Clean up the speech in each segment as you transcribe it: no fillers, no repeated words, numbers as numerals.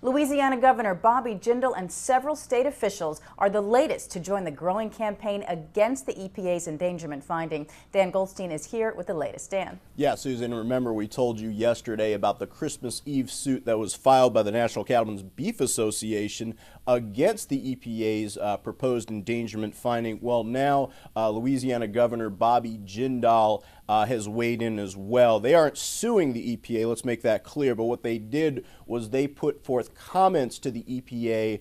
Louisiana Governor Bobby Jindal and several state officials are the latest to join the growing campaign against the EPA's endangerment finding. Dan Goldstein is here with the latest. Dan. Yeah, Susan, remember we told you yesterday about the Christmas Eve suit that was filed by the National Cattlemen's Beef Association against the EPA's proposed endangerment finding. Well, now Louisiana Governor Bobby Jindal has weighed in as well. They aren't suing the EPA, let's make that clear, but what they did was they put forth comments to the EPA,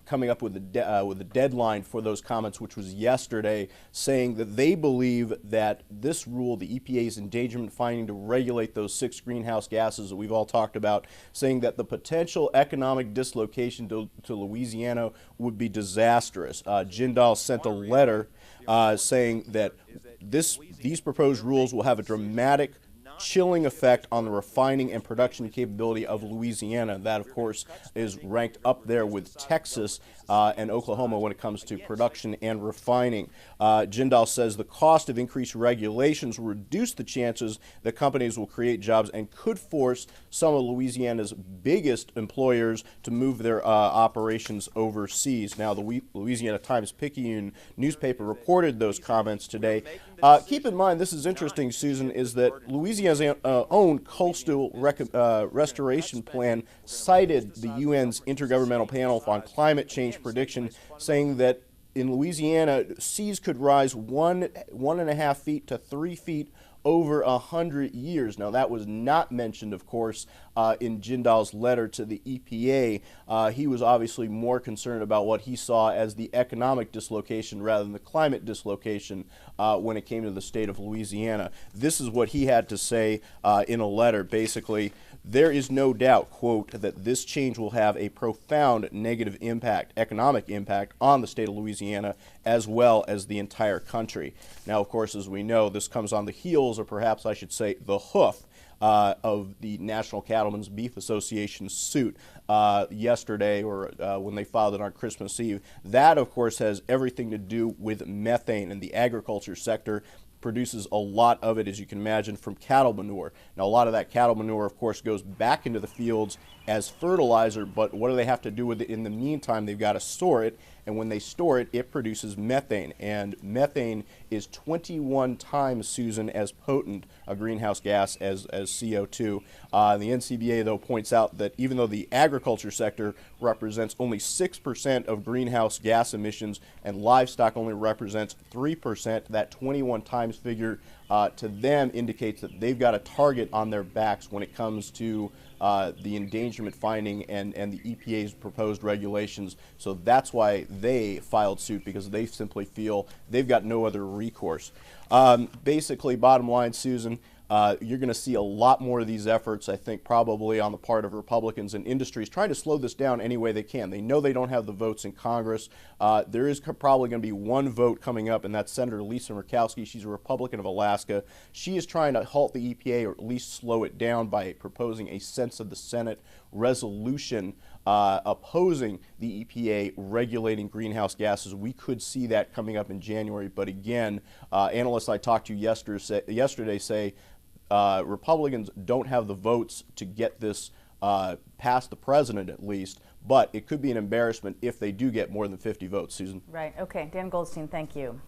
coming up with a deadline for those comments, which was yesterday, saying that they believe that this rule, the EPA's endangerment finding to regulate those 6 greenhouse gases that we've all talked about, saying that the potential economic dislocation to Louisiana would be disastrous. Jindal sent a letter saying that these proposed rules will have a dramatic chilling effect on the refining and production capability of Louisiana. That, of course, is ranked up there with Texas and Oklahoma when it comes to production and refining. Jindal says the cost of increased regulations will reduce the chances that companies will create jobs and could force some of Louisiana's biggest employers to move their operations overseas. Now, the Louisiana Times-Picayune newspaper reported those comments today. Keep in mind, this is interesting, Susan, is that Louisiana's own coastal restoration plan cited the UN's Intergovernmental Panel on Climate Change prediction, saying that in Louisiana, seas could rise 1.5 feet to 3 feet over 100 years. Now, that was not mentioned, of course, in Jindal's letter to the EPA. He was obviously more concerned about what he saw as the economic dislocation rather than the climate dislocation when it came to the state of Louisiana. This is what he had to say in a letter. Basically, there is no doubt, quote, that this change will have a profound negative impact, economic impact, on the state of Louisiana as well as the entire country. Now, of course, as we know, this comes on the heels, or perhaps I should say the hoof, of the National Cattlemen's Beef Association suit yesterday, or when they filed it on Christmas Eve. That, of course, has everything to do with methane, and the agriculture sector produces a lot of it, as you can imagine, from cattle manure. Now, a lot of that cattle manure, of course, goes back into the fields as fertilizer, but what do they have to do with it in the meantime? They've got to store it, and when they store it, it produces methane, and methane is 21 times, Susan, as potent a greenhouse gas as CO2. The NCBA, though, points out that even though the agriculture sector represents only 6% of greenhouse gas emissions and livestock only represents 3%, that 21 times figure to them indicates that they've got a target on their backs when it comes to the endangerment finding and the EPA's proposed regulations. So that's why they filed suit, because they simply feel they've got no other recourse. Basically, bottom line, Susan, you're going to see a lot more of these efforts, I think, probably on the part of Republicans and industries trying to slow this down any way they can. They know they don't have the votes in Congress. There is probably going to be one vote coming up, and that's Senator Lisa Murkowski. She's a Republican of Alaska. She is trying to halt the EPA, or at least slow it down, by proposing a sense of the Senate resolution opposing the EPA regulating greenhouse gases. We could see that coming up in January, but again, analysts I talked to yesterday say Republicans don't have the votes to get this past the president, at least, but it could be an embarrassment if they do get more than 50 votes, Susan. Right. Okay. Dan Goldstein, thank you.